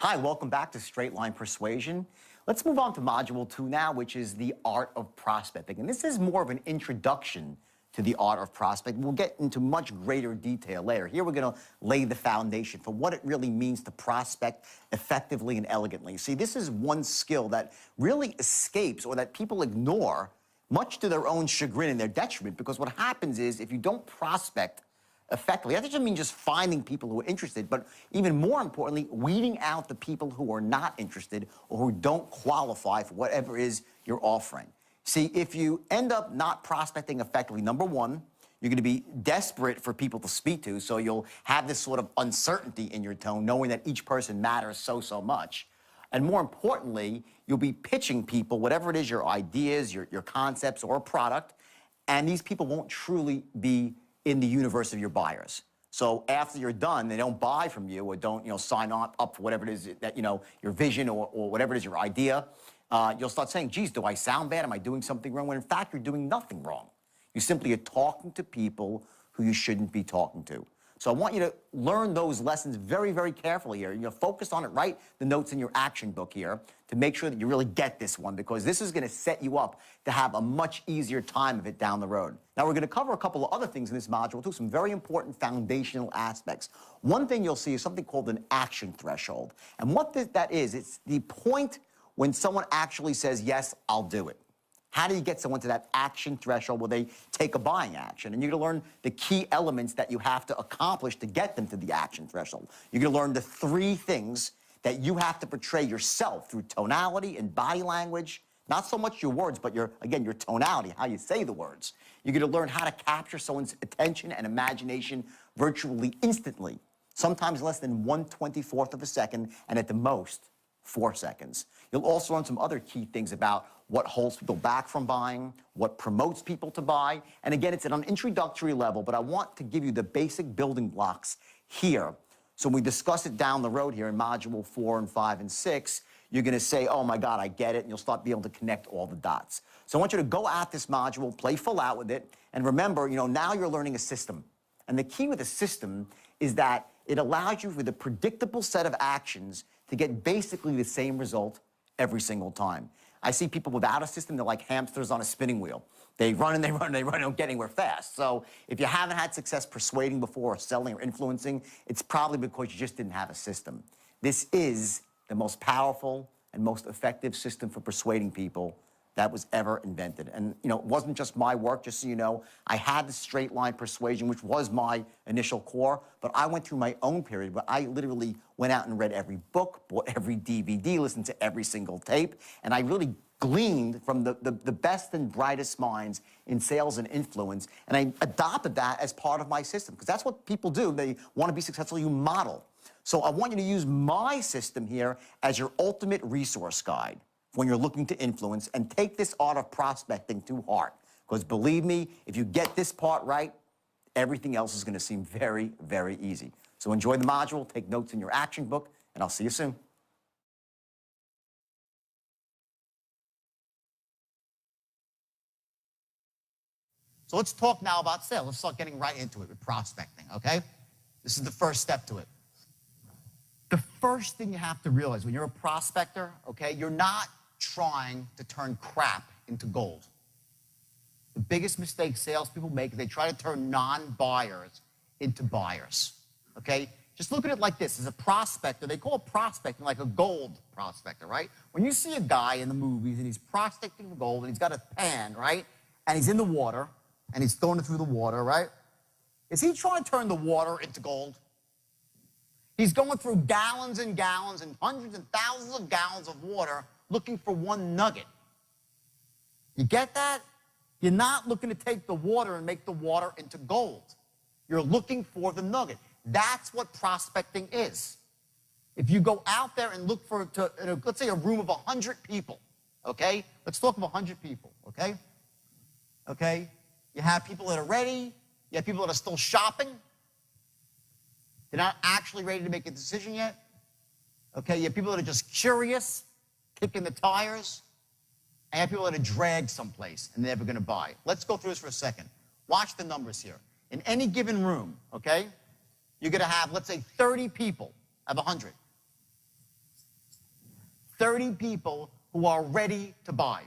Hi, welcome back to Straight Line Persuasion. Let's move on to Module 2 now, which is the art of prospecting. And this is more of an introduction to the art of prospecting. We'll get into much greater detail later. Here we're going to lay the foundation for what it really means to prospect effectively and elegantly. See, this is one skill that really escapes or that people ignore, much to their own chagrin and their detriment, because what happens is if you don't prospect effectively, that doesn't mean just finding people who are interested, but even more importantly, weeding out the people who are not interested or who don't qualify for whatever it is you're offering. See, if you end up not prospecting effectively, number one, you're going to be desperate for people to speak to, so you'll have this sort of uncertainty in your tone, knowing that each person matters so much. And more importantly, you'll be pitching people, whatever it is, your ideas, your concepts, or a product, and these people won't truly be in the universe of your buyers. So after you're done, they don't buy from you or don't, sign up for whatever it is that, your vision or whatever it is, your idea. You'll start saying, geez, do I sound bad? Am I doing something wrong? When in fact, you're doing nothing wrong. You simply are talking to people who you shouldn't be talking to. So I want you to learn those lessons very carefully here. Focus on it, write the notes in your action book here to make sure that you really get this one, because this is going to set you up to have a much easier time of it down the road. Now, we're going to cover a couple of other things in this module, too, some very important foundational aspects. One thing you'll see is something called an action threshold. And what that is, it's the point when someone actually says, yes, I'll do it. How do you get someone to that action threshold where they take a buying action? And you're going to learn the key elements that you have to accomplish to get them to the action threshold. You're going to learn the three things that you have to portray yourself through tonality and body language, not so much your words, but your tonality, how you say the words. You're going to learn how to capture someone's attention and imagination virtually instantly, sometimes less than 1/24th of a second, and at the most, 4 seconds. You'll also learn some other key things about what holds people back from buying, what promotes people to buy. And again, it's at an introductory level, but I want to give you the basic building blocks here. So when we discuss it down the road here in Module 4 and 5 and 6, you're going to say, oh my God, I get it, and you'll start being able to connect all the dots. So I want you to go at this module, play full out with it, and remember, now you're learning a system. And the key with a system is that it allows you with a predictable set of actions to get basically the same result every single time. I see people without a system, they're like hamsters on a spinning wheel. They run and they run and they run and don't get anywhere fast. So if you haven't had success persuading before or selling or influencing, it's probably because you just didn't have a system. This is the most powerful and most effective system for persuading people that was ever invented. And, it wasn't just my work, just so you know. I had the straight line persuasion, which was my initial core, but I went through my own period where I literally went out and read every book, bought every DVD, listened to every single tape, and I really gleaned from the best and brightest minds in sales and influence, and I adopted that as part of my system, because that's what people do. They want to be successful, you model. So I want you to use my system here as your ultimate resource guide when you're looking to influence, and take this art of prospecting to heart. Because believe me, if you get this part right, everything else is going to seem very easy. So enjoy the module, take notes in your action book, and I'll see you soon. So let's talk now about sales. Let's start getting right into it with prospecting, okay? This is the first step to it. The first thing you have to realize when you're a prospector, okay, you're not trying to turn crap into gold. The biggest mistake salespeople make is they try to turn non-buyers into buyers, okay? Just look at it like this. As a prospector, they call prospecting like a gold prospector, right? When you see a guy in the movies and he's prospecting for gold and he's got a pan, right? And he's in the water and he's throwing it through the water, right? Is he trying to turn the water into gold? He's going through gallons and gallons and hundreds and thousands of gallons of water looking for one nugget. You get that? You're not looking to take the water and make the water into gold. You're looking for the nugget. That's what prospecting is. If you go out there and look for, let's say, a room of 100 people, okay? Let's talk of 100 people, okay? Okay? You have people that are ready. You have people that are still shopping. They're not actually ready to make a decision yet. Okay, you have people that are just curious, kicking the tires. And you have people that are dragged someplace and they're never going to buy. Let's go through this for a second. Watch the numbers here. In any given room, okay, you're going to have, let's say, 30 people of 100. 30 people who are ready to buy.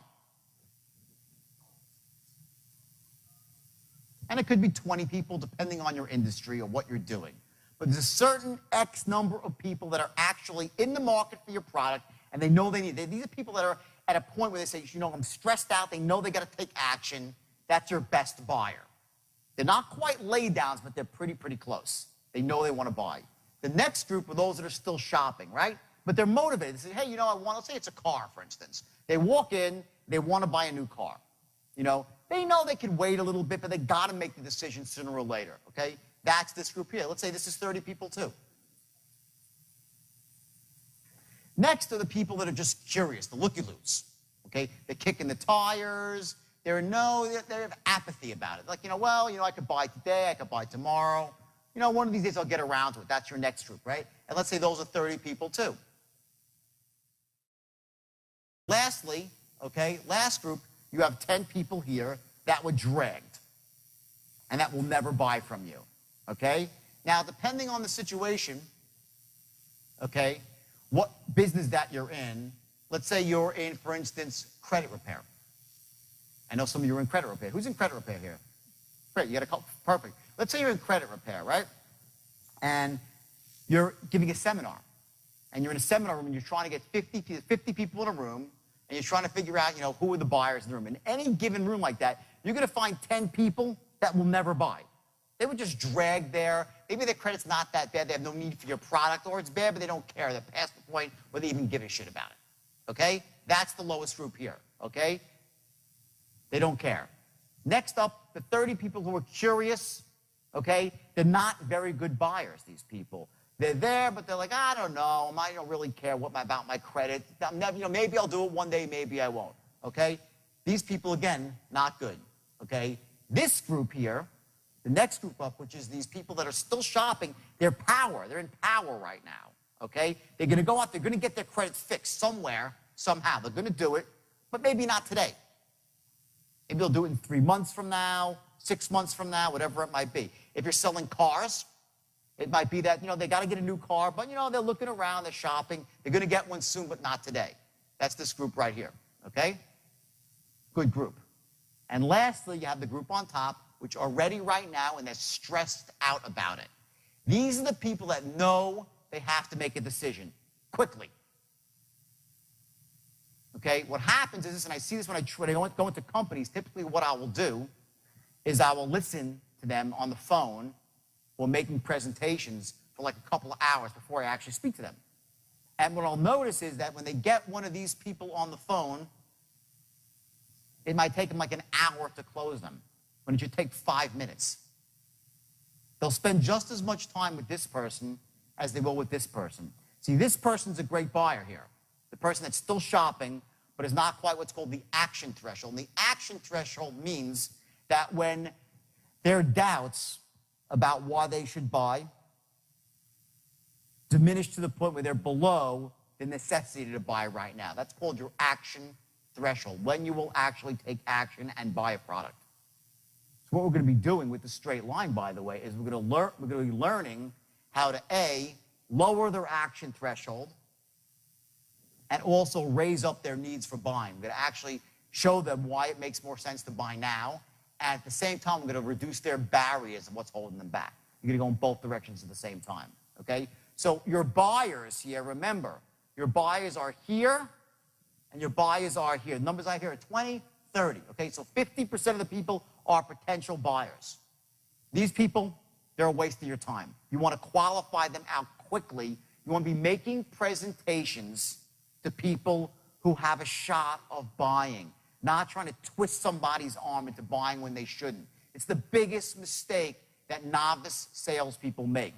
And it could be 20 people depending on your industry or what you're doing. But there's a certain X number of people that are actually in the market for your product, and they know they need it. These are people that are at a point where they say, you know, I'm stressed out. They know they got to take action. That's your best buyer. They're not quite lay downs, but they're pretty close. They know they want to buy. The next group are those that are still shopping, right? But they're motivated. They say, hey, you know, let's say it's a car, for instance. They walk in, they want to buy a new car. You know they can wait a little bit, but they got to make the decision sooner or later, okay? That's this group here. Let's say this is 30 people too. Next are the people that are just curious, the looky-loos, okay? They're kicking the tires. They have apathy about it. Like, I could buy today, I could buy tomorrow. One of these days I'll get around to it. That's your next group, right? And let's say those are 30 people too. Lastly, okay, last group, you have 10 people here that were dragged and that will never buy from you, okay? Now, depending on the situation, okay, what business that you're in, let's say you're in, for instance, credit repair. I know some of you are in credit repair. Who's in credit repair here? Great, you got a couple, perfect. Let's say you're in credit repair, right? And you're giving a seminar. And you're in a seminar room and you're trying to get 50 people in a room, and you're trying to figure out, who are the buyers in the room. In any given room like that, you're going to find 10 people that will never buy. They were just dragged there. Maybe their credit's not that bad. They have no need for your product, or it's bad, but they don't care. They're past the point where they even give a shit about it, okay? That's the lowest group here, okay? They don't care. Next up, the 30 people who are curious, okay? They're not very good buyers, these people. They're there, but they're like, I don't know. I don't really care about my credit. Maybe I'll do it one day, maybe I won't, okay? These people, again, not good, okay? This group here, the next group up, which is these people that are still shopping, they're in power right now, okay? They're going to go out, they're going to get their credit fixed somewhere, somehow. They're going to do it, but maybe not today. Maybe they'll do it in 3 months from now, 6 months from now, whatever it might be. If you're selling cars, it might be that, they got to get a new car, but, they're looking around, they're shopping. They're going to get one soon, but not today. That's this group right here, okay? Good group. And lastly, you have the group on top, which are ready right now, and they're stressed out about it. These are the people that know they have to make a decision quickly. Okay? What happens is this, and I see this when I go into companies, typically what I will do is I will listen to them on the phone or making presentations for like a couple of hours before I actually speak to them. And what I'll notice is that when they get one of these people on the phone, it might take them like an hour to close them, when it should take 5 minutes. They'll spend just as much time with this person as they will with this person. See, this person's a great buyer here. The person that's still shopping, but is not quite what's called the action threshold. And the action threshold means that when their doubts about why they should buy diminish to the point where they're below the necessity to buy right now. That's called your action threshold, when you will actually take action and buy a product. So what we're going to be doing with the straight line, by the way, is we're going to be learning how to, A, lower their action threshold, and also raise up their needs for buying. We're going to actually show them why it makes more sense to buy now, and at the same time, we're going to reduce their barriers of what's holding them back. You're going to go in both directions at the same time, okay? So your buyers here, remember, your buyers are here, and your buyers are here. The numbers I hear are 20, 30, okay? So 50% of the people are potential buyers. These people, they're a waste of your time. You want to qualify them out quickly. You want to be making presentations to people who have a shot of buying, not trying to twist somebody's arm into buying when they shouldn't. It's the biggest mistake that novice salespeople make.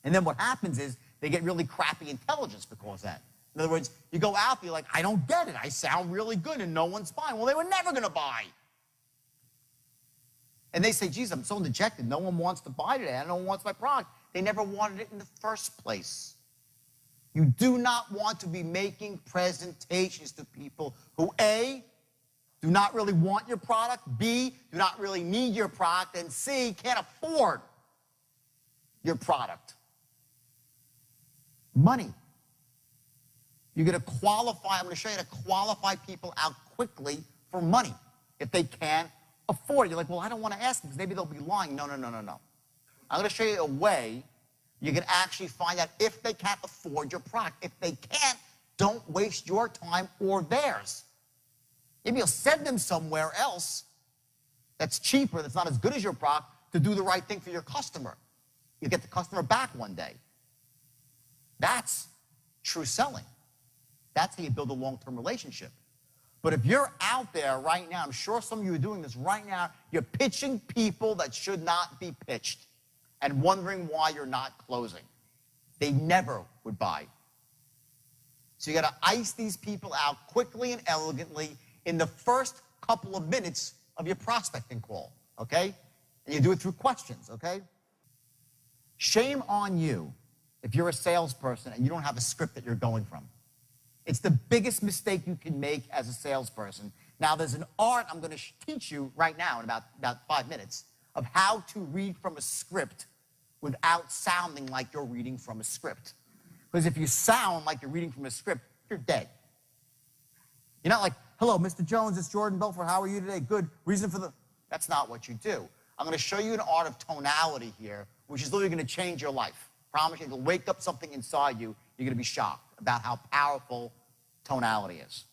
And then what happens is they get really crappy intelligence because of that. In other words, you go out there, you're like, I don't get it. I sound really good and no one's buying. Well, they were never going to buy. And they say, geez, I'm so dejected. No one wants to buy today. No one wants my product. They never wanted it in the first place. You do not want to be making presentations to people who, A, do not really want your product, B, do not really need your product, and C, can't afford your product. Money. You're going to qualify. I'm going to show you how to qualify people out quickly for money if they can't afford it. You're like, well, I don't want to ask them because maybe they'll be lying. No, no, no, no, no. I'm going to show you a way you can actually find out if they can't afford your product. If they can't, don't waste your time or theirs. Maybe you'll send them somewhere else that's cheaper, that's not as good as your product, to do the right thing for your customer. You get the customer back one day. That's true selling. That's how you build a long-term relationship. But if you're out there right now, I'm sure some of you are doing this right now, you're pitching people that should not be pitched and wondering why you're not closing. They never would buy. So you got to ice these people out quickly and elegantly in the first couple of minutes of your prospecting call, okay? And you do it through questions, okay? Shame on you if you're a salesperson and you don't have a script that you're going from. It's the biggest mistake you can make as a salesperson. Now, there's an art I'm going to teach you right now in about 5 minutes of how to read from a script without sounding like you're reading from a script. Because if you sound like you're reading from a script, you're dead. You're not like, hello, Mr. Jones, it's Jordan Belfort. How are you today? Good. Reason for the... That's not what you do. I'm going to show you an art of tonality here, which is literally going to change your life. Promise you, it'll wake up something inside you. You're going to be shocked about how powerful tonality is.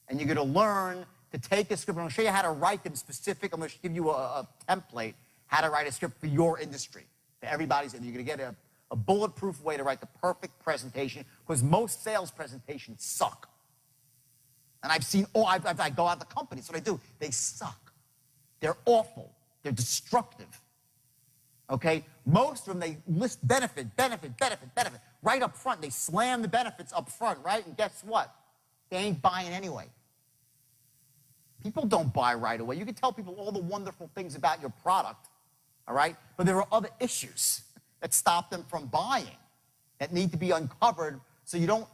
And you're going to learn to take a script. I'm going to show you how to write them specific. I'm going to give you a template, how to write a script for your industry, for everybody's. And you're going to get a bulletproof way to write the perfect presentation, because most sales presentations suck. And I've seen, I go out to companies, what I do, they suck. They're awful. They're destructive. Okay? Most of them, they list benefit, benefit, benefit, benefit. Right up front, they slam the benefits up front, right? And guess what? They ain't buying anyway. People don't buy right away. You can tell people all the wonderful things about your product, all right? But there are other issues that stop them from buying that need to be uncovered, so you don't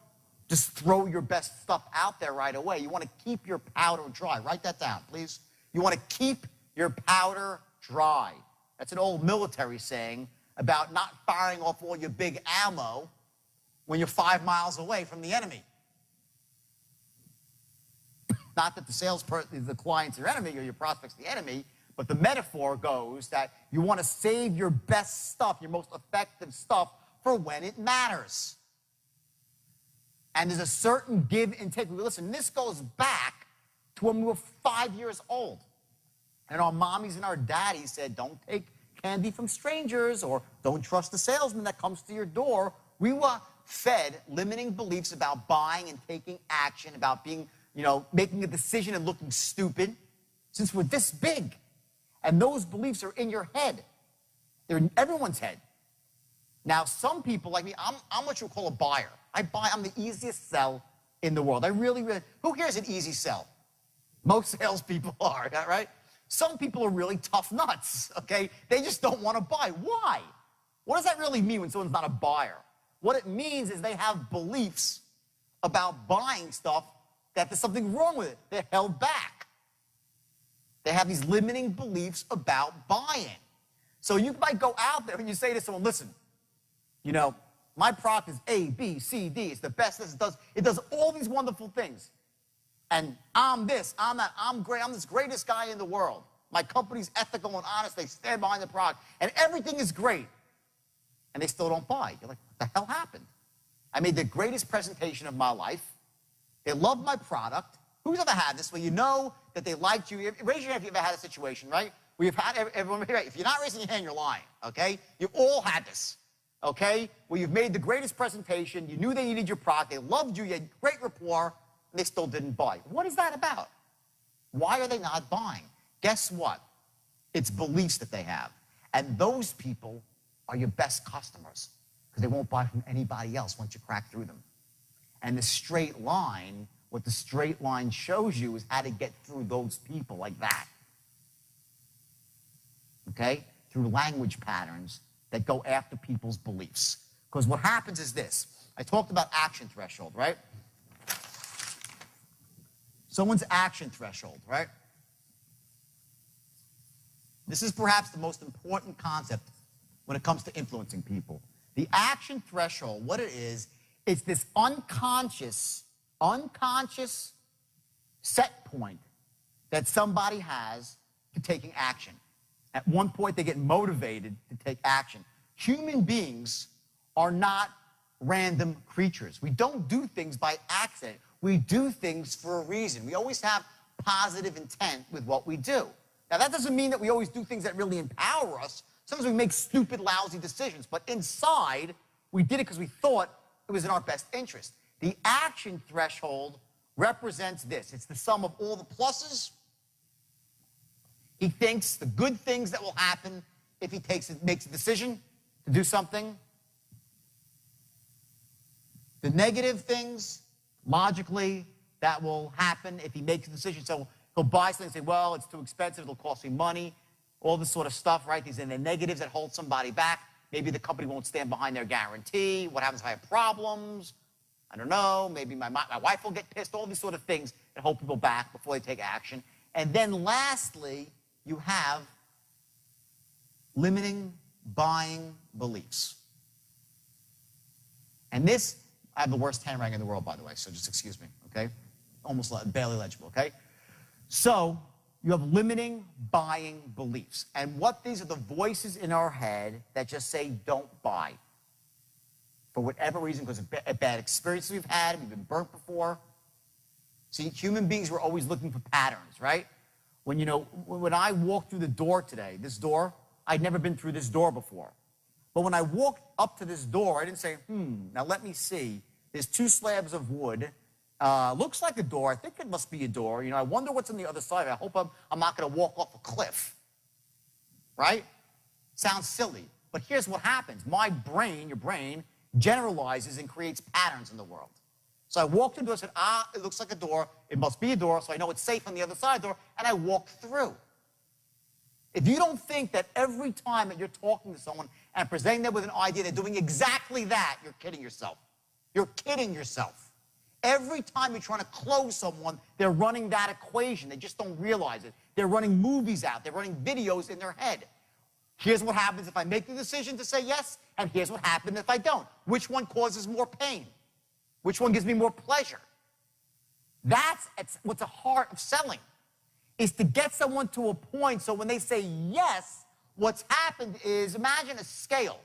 just throw your best stuff out there right away. You want to keep your powder dry. Write that down, please. You want to keep your powder dry. That's an old military saying about not firing off all your big ammo when you're 5 miles away from the enemy. Not that the salesperson, the client's your enemy or your prospect's the enemy, but the metaphor goes that you want to save your best stuff, your most effective stuff, for when it matters. And there's a certain give and take. Listen, this goes back to when we were 5 years old. And our mommies and our daddies said, don't take candy from strangers, or don't trust the salesman that comes to your door. We were fed limiting beliefs about buying and taking action, about being, making a decision and looking stupid since we're this big. And those beliefs are in your head. They're in everyone's head. Now, some people like me, I'm what you call a buyer. I'm the easiest sell in the world. I really, who here is an easy sell? Most salespeople are, right? Some people are really tough nuts, okay? They just don't want to buy. Why? What does that really mean when someone's not a buyer? What it means is they have beliefs about buying stuff that there's something wrong with it. They're held back. They have these limiting beliefs about buying. So you might go out there and you say to someone, listen, my product is A, B, C, D. It's the best. It does all these wonderful things. And I'm this, I'm that, I'm great. I'm this greatest guy in the world. My company's ethical and honest. They stand behind the product. And everything is great. And they still don't buy. You're like, what the hell happened? I made the greatest presentation of my life. They love my product. Who's ever had this where you know that they liked you? Raise your hand if you've ever had a situation, right? Where you've had everyone, if you're not raising your hand, you're lying, okay? You've all had this, okay? Where you've made the greatest presentation. You knew they needed your product. They loved you. You had great rapport. And they still didn't buy. What is that about? Why are they not buying? Guess what? It's beliefs that they have. And those people are your best customers because they won't buy from anybody else once you crack through them. And the straight line, what the straight line shows you is how to get through those people like that. Okay? Through language patterns that go after people's beliefs. Because what happens is this. I talked about action threshold, right? Someone's action threshold, right? This is perhaps the most important concept when it comes to influencing people. The action threshold, what it is, it's this unconscious unconscious set point that somebody has to taking action. At one point, they get motivated to take action. Human beings are not random creatures. We don't do things by accident. We do things for a reason. We always have positive intent with what we do. Now, that doesn't mean that we always do things that really empower us. Sometimes we make stupid, lousy decisions. But inside, we did it because we thought it was in our best interest. The action threshold represents this. It's the sum of all the pluses. He thinks the good things that will happen if he makes a decision to do something. The negative things, logically, that will happen if he makes a decision. So he'll buy something and say, well, it's too expensive, it'll cost me money, all this sort of stuff, right? These are the negatives that hold somebody back. Maybe the company won't stand behind their guarantee. What happens if I have problems? I don't know. Maybe my wife will get pissed. All these sort of things that hold people back before they take action. And then lastly, you have limiting buying beliefs. And this, I have the worst handwriting in the world, by the way, so just excuse me, okay? Almost barely legible, okay? So you have limiting buying beliefs. And what these are the voices in our head that just say, don't buy. For whatever reason, because of bad experiences we've had, we've been burnt before. See, human beings were always looking for patterns, right? When I walked through the door today, this door, I'd never been through this door before. But when I walked up to this door, I didn't say, now let me see. There's 2 slabs of wood. Looks like a door. I think it must be a door. I wonder what's on the other side. I hope I'm not going to walk off a cliff. Right? Sounds silly. But here's what happens. My brain, your brain, generalizes and creates patterns in the world. So I walked into it and said, it looks like a door. It must be a door, so I know it's safe on the other side of the door, and I walked through. If you don't think that every time that you're talking to someone and presenting them with an idea, they're doing exactly that, you're kidding yourself. You're kidding yourself. Every time you're trying to close someone, they're running that equation. They just don't realize it. They're running movies out. They're running videos in their head. Here's what happens if I make the decision to say yes, and here's what happens if I don't. Which one causes more pain? Which one gives me more pleasure? That's what's the heart of selling, is to get someone to a point so when they say yes, what's happened is, imagine a scale,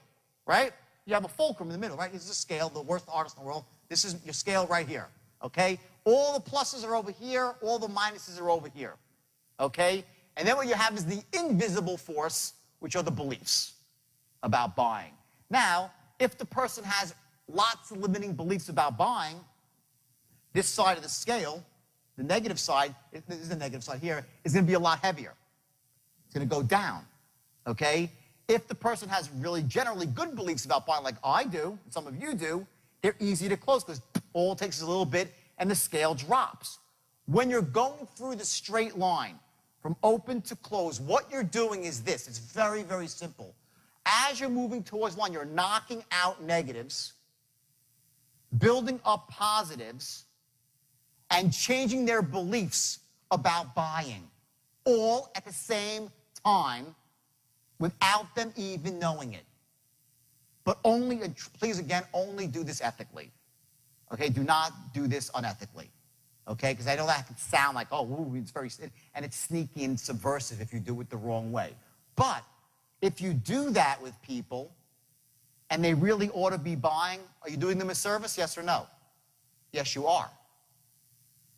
right? You have a fulcrum in the middle, right? This is a scale, the worst artist in the world. This is your scale right here, okay? All the pluses are over here, all the minuses are over here, okay? And then what you have is the invisible force, which are the beliefs about buying. Now, if the person has lots of limiting beliefs about buying, this side of the scale, the negative side, this is the negative side here, is going to be a lot heavier. It's going to go down, okay? If the person has really generally good beliefs about buying, like I do, and some of you do, they're easy to close because all it takes is a little bit and the scale drops. When you're going through the straight line from open to close, what you're doing is this. It's very, very simple. As you're moving towards one, you're knocking out negatives, building up positives, and changing their beliefs about buying, all at the same time without them even knowing it. But only, please again, only do this ethically. Okay, do not do this unethically. Okay, because I know that can sound like, oh, ooh, it's very, and it's sneaky and subversive if you do it the wrong way. But if you do that with people and they really ought to be buying, are you doing them a service, yes or no? Yes, you are.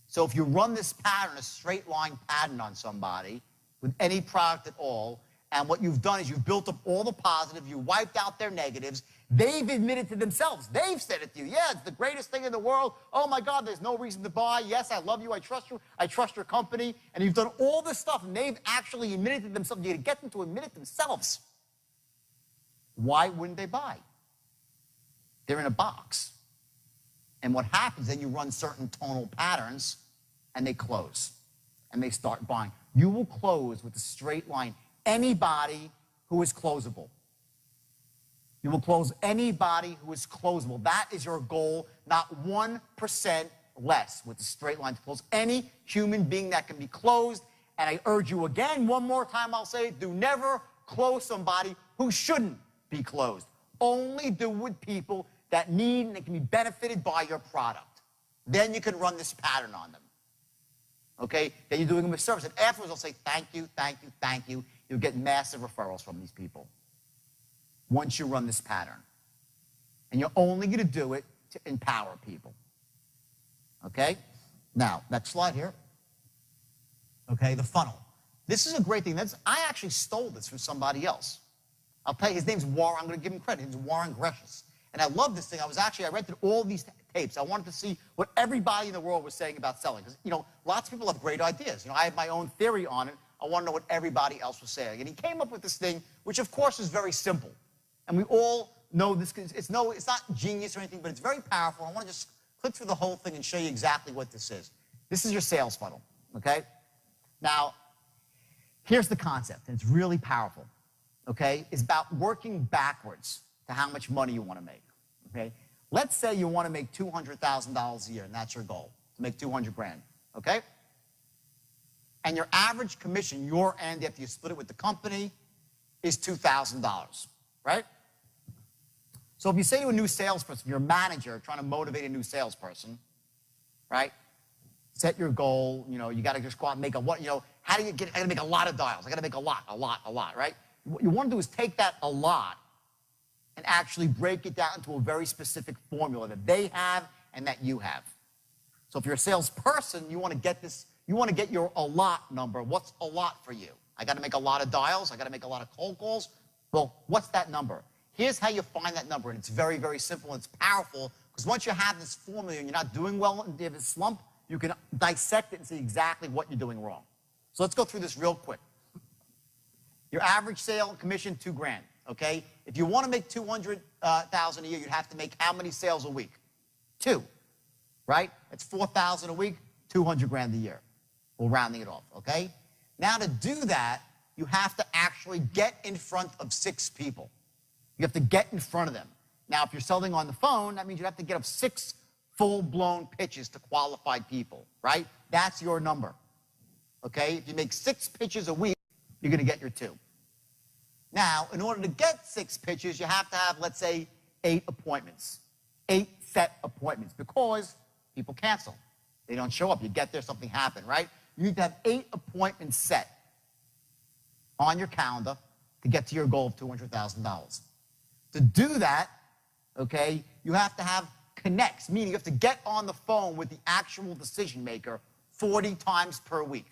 So if you run this pattern, a straight line pattern on somebody with any product at all, and what you've done is you've built up all the positive, you wiped out their negatives, they've admitted to themselves, they've said it to you, yeah, it's the greatest thing in the world, oh my God, there's no reason to buy, yes, I love you, I trust your company, and you've done all this stuff, and they've actually admitted to themselves, you get them to admit it themselves. Why wouldn't they buy? They're in a box. And what happens, then you run certain tonal patterns, and they close, and they start buying. You will close with a straight line anybody who is closable. You will close anybody who is closable. That is your goal, not 1% less with a straight line to close any human being that can be closed. And I urge you again, one more time I'll say it, do never close somebody who shouldn't be closed. Only do with people that need and that can be benefited by your product. then you can run this pattern on them. Okay? Then you're doing them a service. And afterwards, they'll say, thank you, thank you, thank you. You'll get massive referrals from these people once you run this pattern. And you're only going to do it to empower people. Okay? Now, next slide here. Okay, the funnel. This is a great thing. I actually stole this from somebody else. I'll tell you, his name's Warren. I'm going to give him credit. His name's Warren Gresham. And I love this thing. I rented all these tapes. I wanted to see what everybody in the world was saying about selling. Because, lots of people have great ideas. I have my own theory on it. I want to know what everybody else was saying. And he came up with this thing, which, of course, is very simple. And we all know this. It's not genius or anything, but it's very powerful. I want to just click through the whole thing and show you exactly what this is. This is your sales funnel, okay? Now, here's the concept, and it's really powerful, okay? It's about working backwards to how much money you want to make, okay? Let's say you want to make $200,000 a year, and that's your goal, to make 200 grand, okay? And your average commission, your end, after you split it with the company, is $2,000, right? So if you say to a new salesperson, you're a manager trying to motivate a new salesperson, right? Set your goal, you got to just go out and make how do you get, I got to make a lot of dials. I got to make a lot, right? What you want to do is take that a lot and actually break it down into a very specific formula that they have and that you have. So if you're a salesperson, you want to get this, you want to get your a lot number. What's a lot for you? I got to make a lot of dials. I got to make a lot of cold calls. Well, what's that number? Here's how you find that number, and it's very, very simple, and it's powerful, because once you have this formula and you're not doing well and you have a slump, you can dissect it and see exactly what you're doing wrong. So let's go through this real quick. Your average sale commission, 2 grand, okay? If you want to make 200,000 a year, you'd have to make how many sales a week? 2, right? That's 4,000 a week, 200 grand a year. We're rounding it off, okay? Now to do that, you have to actually get in front of 6 people. You have to get in front of them. Now, if you're selling on the phone, that means you have to get up 6 full-blown pitches to qualified people, right? That's your number, okay? If you make 6 pitches a week, you're going to get your 2. Now, in order to get 6 pitches, you have to have, let's say, 8 appointments, 8 set appointments, because people cancel. They don't show up. You get there, something happened, right? You need to have 8 appointments set on your calendar to get to your goal of $200,000. To do that, okay, you have to have connects, meaning you have to get on the phone with the actual decision maker 40 times per week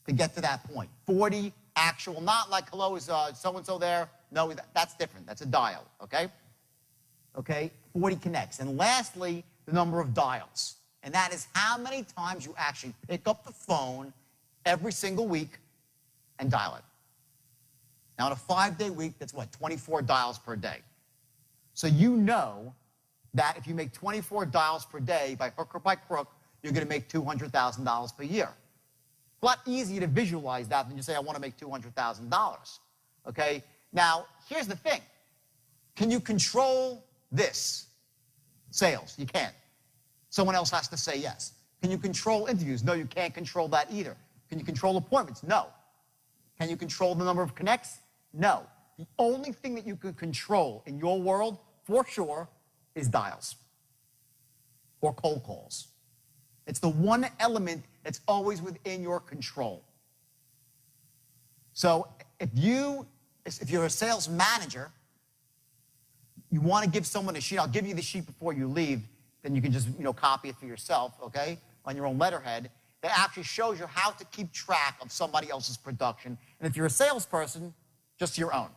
to get to that point. 40 actual, not like, hello, is so-and-so there? No, that's different. That's a dial, okay? Okay, 40 connects. And lastly, the number of dials. And that is how many times you actually pick up the phone every single week and dial it. Now, in a 5-day week, that's what, 24 dials per day. So you know that if you make 24 dials per day, by hook or by crook, you're going to make $200,000 per year. It's a lot easier to visualize that than you say, I want to make $200,000. Okay? Now, here's the thing. Can you control this? Sales. You can't. Someone else has to say yes. Can you control interviews? No, you can't control that either. Can you control appointments? No. Can you control the number of connects? No. The only thing that you can control in your world, for sure, is dials or cold calls. It's the one element that's always within your control. So if you're a sales manager, you want to give someone a sheet. I'll give you the sheet before you leave. Then you can just copy it for yourself, okay, on your own letterhead. That actually shows you how to keep track of somebody else's production. And if you're a salesperson, just your own.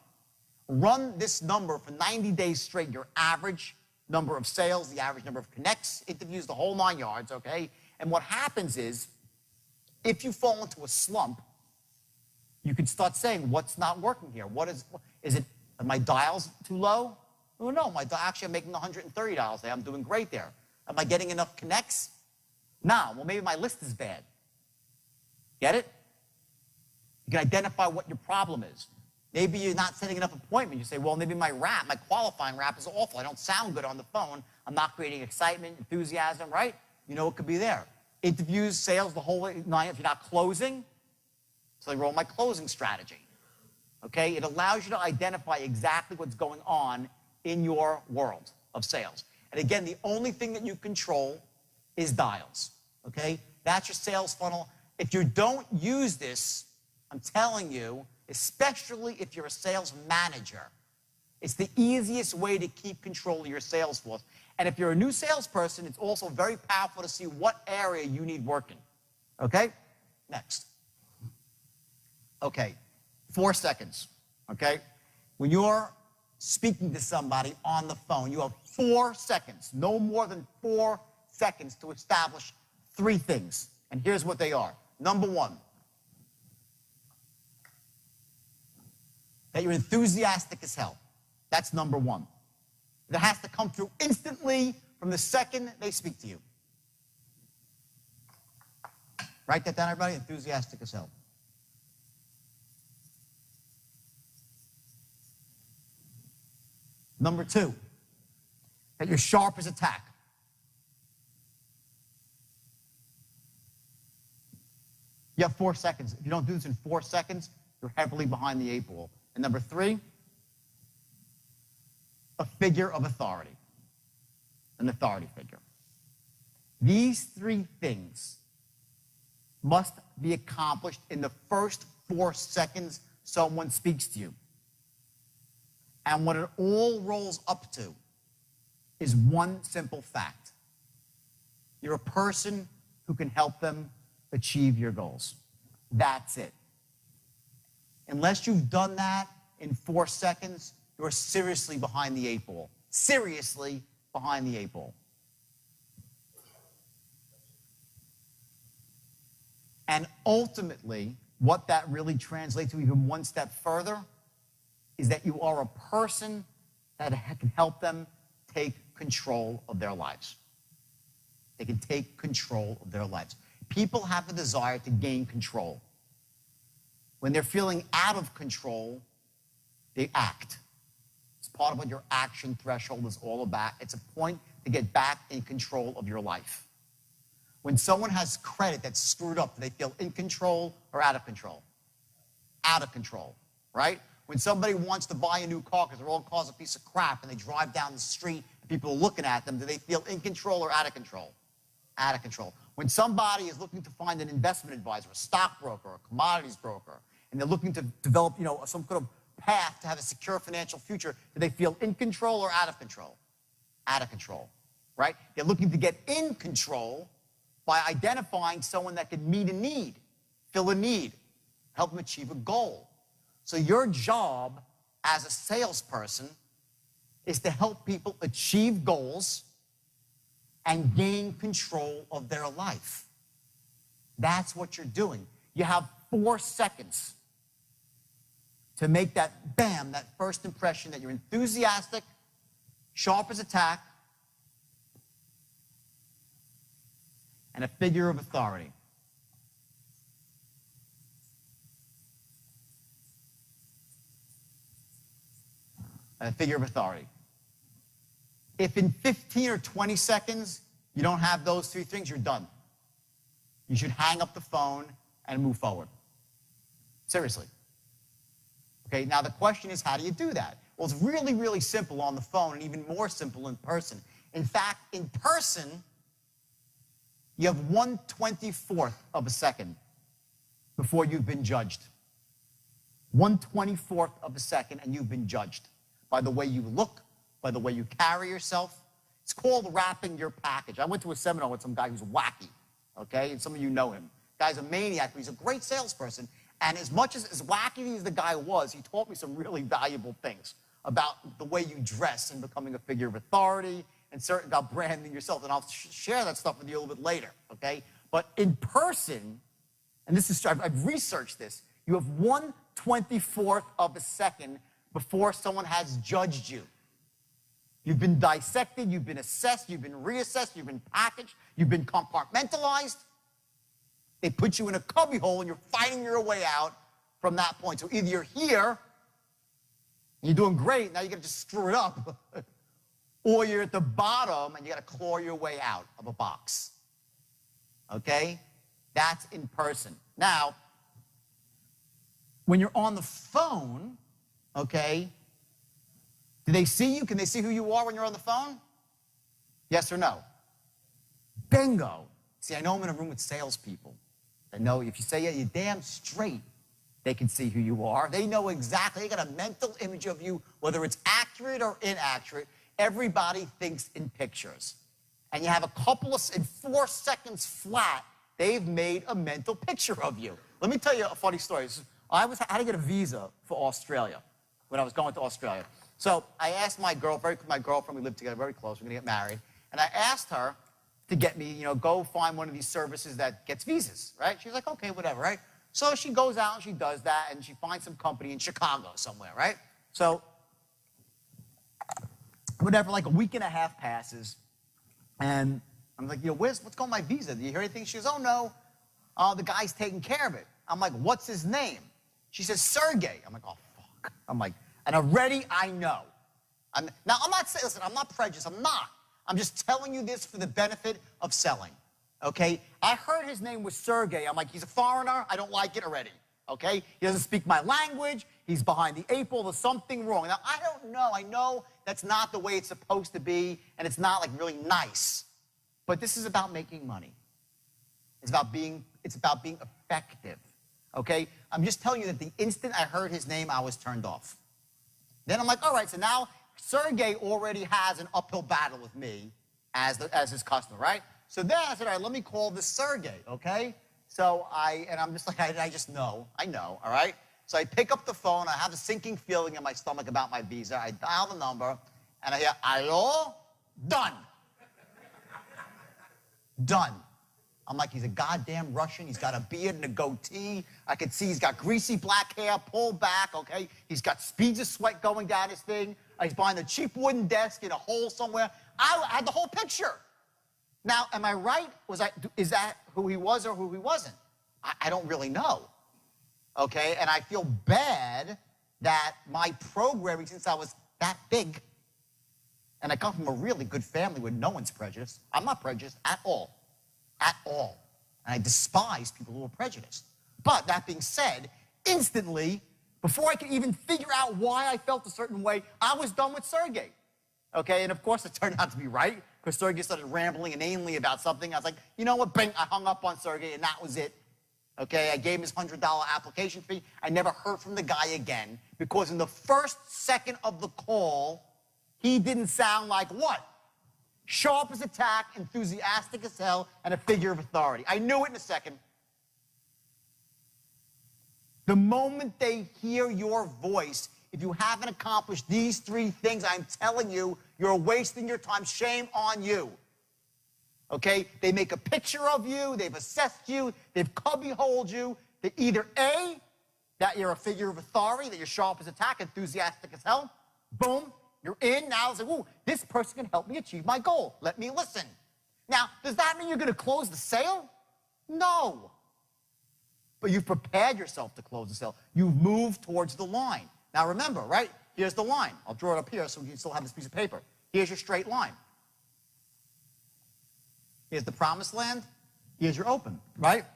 Run this number for 90 days straight, your average number of sales, the average number of connects, interviews, the whole 9 yards, okay? And what happens is, if you fall into a slump, you can start saying, what's not working here? Is it, are my dials too low? Oh, no, actually I'm making $130 a day. I'm doing great there. Am I getting enough connects? No, well, maybe my list is bad. Get it? You can identify what your problem is. Maybe you're not setting enough appointments. You say, well, maybe my qualifying rap is awful. I don't sound good on the phone. I'm not creating excitement, enthusiasm, right? You know it could be there. Interviews, sales, the whole 9. If you're not closing, so I roll my closing strategy. Okay? It allows you to identify exactly what's going on in your world of sales. And again, the only thing that you control is dials, okay? That's your sales funnel. If you don't use this, I'm telling you, especially if you're a sales manager, it's the easiest way to keep control of your sales force. And if you're a new salesperson, it's also very powerful to see what area you need working, okay? Next. Okay, 4 seconds, okay? When you're speaking to somebody on the phone, you have 4 seconds, no more than 4 seconds to establish 3 things. And here's what they are. Number 1, that you're enthusiastic as hell. That's number 1. That has to come through instantly from the second they speak to you. Write that down, everybody. Enthusiastic as hell. Number 2, that you're sharp as a tack. You have 4 seconds. If you don't do this in 4 seconds, you're heavily behind the 8 ball. And number 3, a figure of authority, an authority figure. These 3 things must be accomplished in the first 4 seconds someone speaks to you. And what it all rolls up to is one simple fact. You're a person who can help them achieve your goals. That's it. Unless you've done that in 4 seconds, you're seriously behind the 8 ball. Seriously behind the 8 ball. And ultimately, what that really translates to even one step further is that you are a person that can help them take control of their lives. They can take control of their lives. People have a desire to gain control. When they're feeling out of control, they act. It's part of what your action threshold is all about. It's a point to get back in control of your life. When someone has credit that's screwed up, do they feel in control or out of control? Out of control, right? When somebody wants to buy a new car because their old car's a piece of crap and they drive down the street and people are looking at them, do they feel in control or out of control? Out of control. When somebody is looking to find an investment advisor, a stockbroker, a commodities broker, and they're looking to develop, some kind of path to have a secure financial future, do they feel in control or out of control? Out of control, right? They're looking to get in control by identifying someone that can meet a need, fill a need, help them achieve a goal. So your job as a salesperson is to help people achieve goals and gain control of their life. That's what you're doing. You have 4 seconds to make that, bam, that first impression that you're enthusiastic, sharp as a tack, and a figure of authority. A figure of authority. If in 15 or 20 seconds you don't have those 3 things, you're done. You should hang up the phone and move forward. Seriously. Okay, now the question is, how do you do that? Well, it's really, really simple on the phone and even more simple in person. In fact, in person, you have 1/24th of a second before you've been judged. 1/24th of a second and you've been judged by the way you look, by the way you carry yourself. It's called wrapping your package. I went to a seminar with some guy who's wacky, okay? And some of you know him. The guy's a maniac, but he's a great salesperson. And as much as wacky as the guy was, he taught me some really valuable things about the way you dress and becoming a figure of authority and certain about branding yourself. And I'll share that stuff with you a little bit later, okay? But in person, and this is, I've researched this, you have 1/24th of a second before someone has judged you. You've been dissected, you've been assessed, you've been reassessed, you've been packaged, you've been compartmentalized. They put you in a cubbyhole and you're fighting your way out from that point. So either you're here, and you're doing great, now you're gonna just screw it up, or you're at the bottom and you gotta claw your way out of a box. Okay? That's in person. Now, when you're on the phone, okay, do they see you? Can they see who you are when you're on the phone? Yes or no? bingo. See, I know I'm in a room with salespeople. I know if you say you're damn straight, they can see who you are. They know exactly. They got a mental image of you, whether it's accurate or inaccurate. Everybody thinks in pictures. And you have a couple of, in 4 seconds flat, they've made a mental picture of you. Let me tell you a funny story. I had to get a visa for Australia when I was going to Australia. So I asked my girlfriend, we lived together very close, we're gonna get married, and I asked her to get me, go find one of these services that gets visas, right? She's like, okay, whatever, right? So she goes out and she does that, and she finds some company in Chicago somewhere, right? So, whatever, like a week and a half passes, and I'm like, what's going on my visa? Do you hear anything? She goes, oh, no, the guy's taking care of it. I'm like, what's his name? She says, Sergey. I'm like, oh, fuck. I'm like, and already I know. Now, I'm not saying, listen, I'm not prejudiced. I'm not. I'm just telling you this for the benefit of selling, okay? I heard his name was Sergey. I'm like, he's a foreigner. I don't like it already, okay? He doesn't speak my language. He's behind the 8 ball. There's something wrong. Now, I don't know. I know that's not the way it's supposed to be, and it's not, like, really nice. But this is about making money. It's about being effective, okay? I'm just telling you that the instant I heard his name, I was turned off. Then I'm like, all right, so now Sergey already has an uphill battle with me as his customer, right? So then I said, all right, let me call this Sergey, okay? So I'm just like, I just know, I know, all right? So I pick up the phone, I have a sinking feeling in my stomach about my visa, I dial the number, and I hear, hello? Done. Done. I'm like, he's a goddamn Russian. He's got a beard and a goatee. I could see he's got greasy black hair pulled back, okay? He's got speeds of sweat going down his thing. He's behind a cheap wooden desk in a hole somewhere. I had the whole picture. Now, am I right? Is that who he was or who he wasn't? I don't really know, okay? And I feel bad that my programming, since I was that big, and I come from a really good family where no one's prejudiced. I'm not prejudiced at all. At all. And I despise people who are prejudiced. But that being said, instantly, before I could even figure out why I felt a certain way, I was done with Sergey. Okay, and of course it turned out to be right, because Sergey started rambling inanely about something. I was like, you know what, bing, I hung up on Sergey, and that was it. Okay, I gave him his $100 application fee. I never heard from the guy again, because in the first second of the call, he didn't sound like what? Sharp as a tack, enthusiastic as hell, and a figure of authority. I knew it in a second. The moment they hear your voice, if you haven't accomplished these 3 things, I'm telling you, you're wasting your time. Shame on you. Okay? They make a picture of you, they've assessed you, they've cubbyholed you. They either A, that you're a figure of authority, that you're sharp as a tack, enthusiastic as hell. Boom. You're in. Now it's like, ooh, this person can help me achieve my goal. Let me listen. Now, does that mean you're going to close the sale? No. But you've prepared yourself to close the sale. You've moved towards the line. Now, remember, right? Here's the line. I'll draw it up here so you can still have this piece of paper. Here's your straight line. Here's the promised land. Here's your open, right?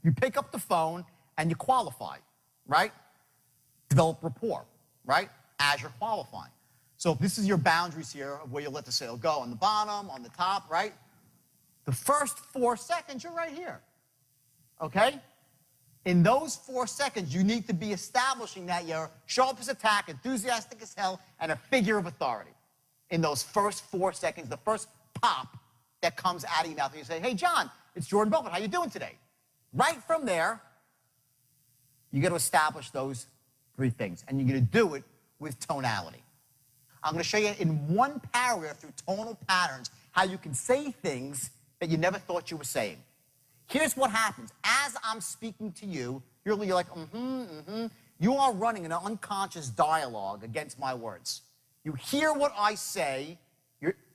You pick up the phone and you qualify, right? Develop rapport, right? As you're qualifying. So if this is your boundaries here of where you let the sale go, on the bottom, on the top, right? The first 4 seconds, you're right here, okay? In those 4 seconds, you need to be establishing that you're sharp as a tack, enthusiastic as hell, and a figure of authority. In those first 4 seconds, the first pop that comes out of your mouth, and you say, hey, John, it's Jordan Belfort. How you doing today? Right from there, you got to establish those 3 things, and you're going to do it with tonality. I'm going to show you in one paragraph through tonal patterns how you can say things that you never thought you were saying. Here's what happens. As I'm speaking to you, you're like, You are running an unconscious dialogue against my words. You hear what I say,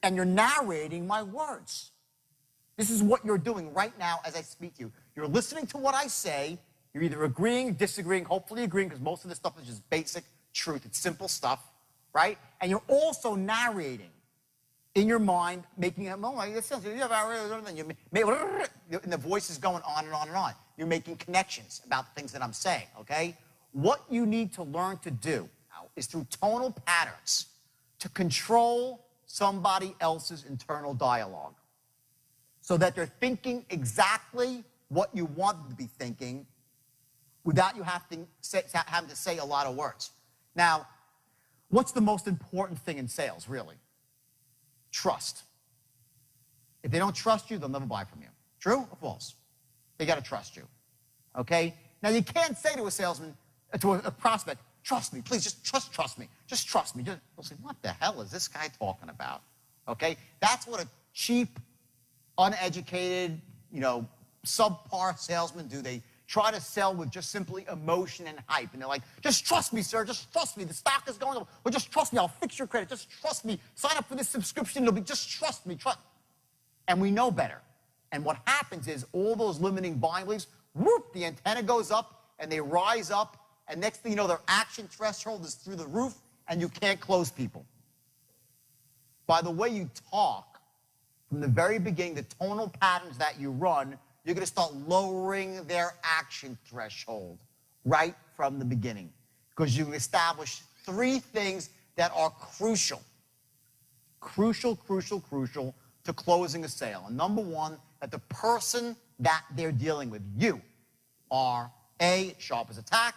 and you're narrating my words. This is what you're doing right now as I speak to you. You're listening to what I say. You're either agreeing, disagreeing, hopefully agreeing, because most of this stuff is just basic truth. It's simple stuff. Right? And you're also narrating in your mind, making it, and the voice is going on and on and on. You're making connections about the things that I'm saying, okay? What you need to learn to do is through tonal patterns to control somebody else's internal dialogue. so that they're thinking exactly what you want them to be thinking without you having to say a lot of words. Now, what's the most important thing in sales, really? Trust. If they don't trust you, they'll never buy from you. True or false? They got to trust you, okay? Now, you can't say to a salesman, to a prospect, trust me, please, just trust me. Just trust me. They'll say, what the hell is this guy talking about? Okay? That's what a cheap, uneducated, subpar salesmen do. They try to sell with just simply emotion and hype. And they're like, just trust me, sir. Just trust me. The stock is going up. Or just trust me. I'll fix your credit. Just trust me. Sign up for this subscription. It'll be just trust me. And we know better. And what happens is all those limiting buying beliefs, whoop, the antenna goes up and they rise up. And next thing you know, their action threshold is through the roof and you can't close people. By the way you talk, from the very beginning, the tonal patterns that you run, you're going to start lowering their action threshold right from the beginning. Because you've established 3 things that are crucial to closing a sale. And number 1, that the person that they're dealing with, you, are A, sharp as a tack,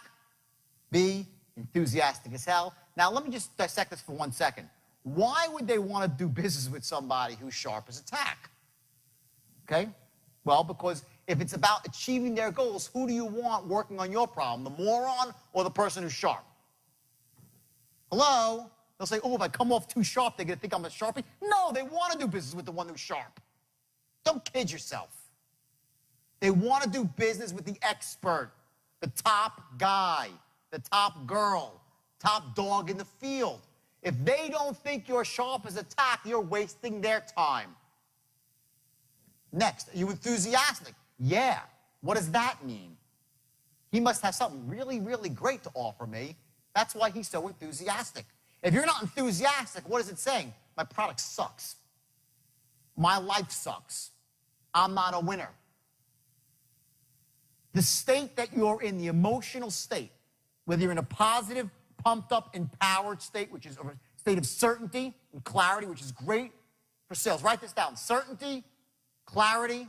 B, enthusiastic as hell. Now, let me just dissect this for 1 second. Why would they want to do business with somebody who's sharp as a tack? Okay? Well, because if it's about achieving their goals, who do you want working on your problem, the moron or the person who's sharp? Hello? They'll say, oh, if I come off too sharp, they're going to think I'm a sharpie. No, they want to do business with the one who's sharp. Don't kid yourself. They want to do business with the expert, the top guy, the top girl, top dog in the field. If they don't think you're sharp as a tack, you're wasting their time. Next, are you enthusiastic? Yeah. What does that mean? He must have something really, really great to offer me. That's why he's so enthusiastic. If you're not enthusiastic, what is it saying? My product sucks. My life sucks. I'm not a winner. The state that you're in, the emotional state, whether you're in a positive, pumped up, empowered state, which is a state of certainty and clarity, which is great for sales. Write this down. Certainty, clarity,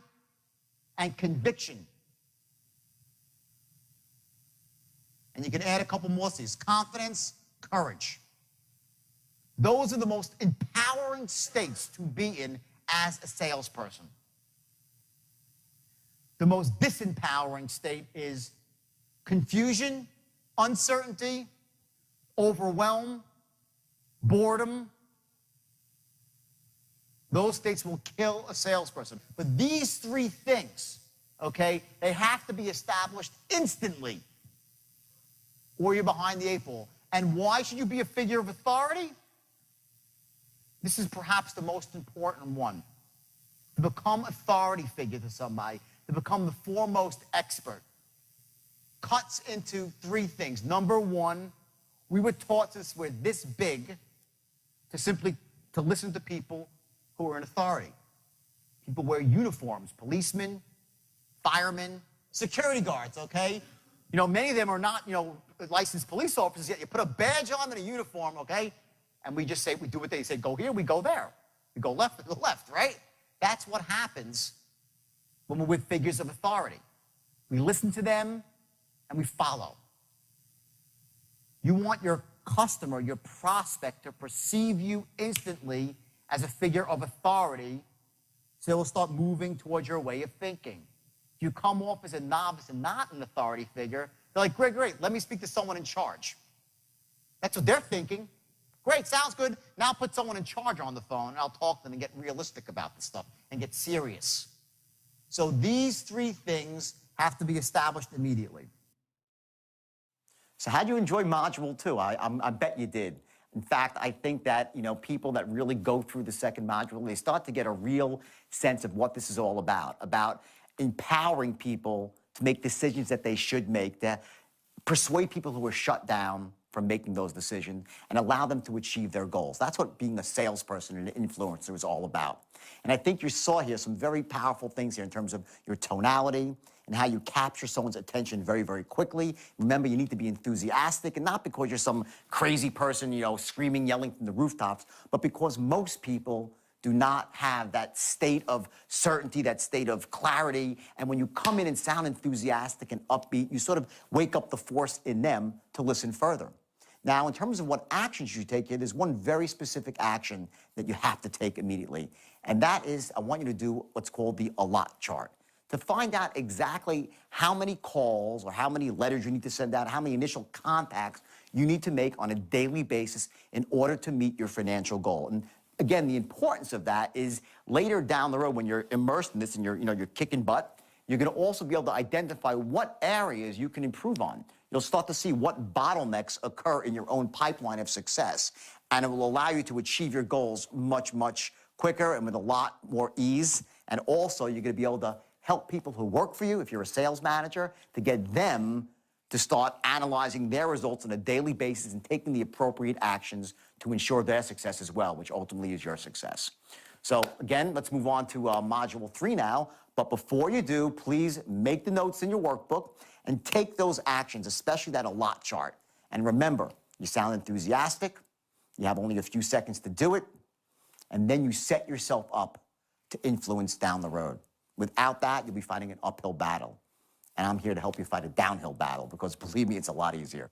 and conviction. And you can add a couple more C's. Confidence, courage. Those are the most empowering states to be in as a salesperson. The most disempowering state is confusion, uncertainty, overwhelm, boredom. Those states will kill a salesperson. But these 3 things, okay, they have to be established instantly, or you're behind the 8 ball. And why should you be a figure of authority? This is perhaps the most important one. To become authority figure to somebody, to become the foremost expert, cuts into 3 things. Number 1, we were taught since we're this big to listen to people who are in authority. People wear uniforms, policemen, firemen, security guards, okay? Many of them are not, licensed police officers yet. You put a badge on and a uniform, okay? And we just say, we do what they say, go here, we go there. We go left to the left, right? That's what happens when we're with figures of authority. We listen to them and we follow. You want your customer, your prospect, to perceive you instantly as a figure of authority, so they'll start moving towards your way of thinking. If you come off as a novice and not an authority figure, they're like, great, let me speak to someone in charge. That's what they're thinking. Great, sounds good. Now put someone in charge on the phone, and I'll talk to them and get realistic about this stuff and get serious. So these 3 things have to be established immediately. So how'd you enjoy Module 2? I bet you did. In fact, I think that, people that really go through the second module, they start to get a real sense of what this is all about empowering people to make decisions that they should make, to persuade people who are shut down from making those decisions and allow them to achieve their goals. That's what being a salesperson and an influencer is all about. And I think you saw here some very powerful things here in terms of your tonality and how you capture someone's attention very, very quickly. Remember, you need to be enthusiastic, and not because you're some crazy person, screaming, yelling from the rooftops, but because most people do not have that state of certainty, that state of clarity. And when you come in and sound enthusiastic and upbeat, you sort of wake up the force in them to listen further. Now, in terms of what actions you take here, there's one very specific action that you have to take immediately. And that is, I want you to do what's called the allot chart, to find out exactly how many calls or how many letters you need to send out, how many initial contacts you need to make on a daily basis in order to meet your financial goal. And again, the importance of that is later down the road when you're immersed in this and you're kicking butt, you're going to also be able to identify what areas you can improve on. You'll start to see what bottlenecks occur in your own pipeline of success, and it will allow you to achieve your goals much, much quicker and with a lot more ease. And also, you're going to be able to help people who work for you, if you're a sales manager, to get them to start analyzing their results on a daily basis and taking the appropriate actions to ensure their success as well, which ultimately is your success. So again, let's move on to Module 3 now. But before you do, please make the notes in your workbook and take those actions, especially that allot chart. And remember, you sound enthusiastic, you have only a few seconds to do it, and then you set yourself up to influence down the road. Without that, you'll be fighting an uphill battle. And I'm here to help you fight a downhill battle because, believe me, it's a lot easier.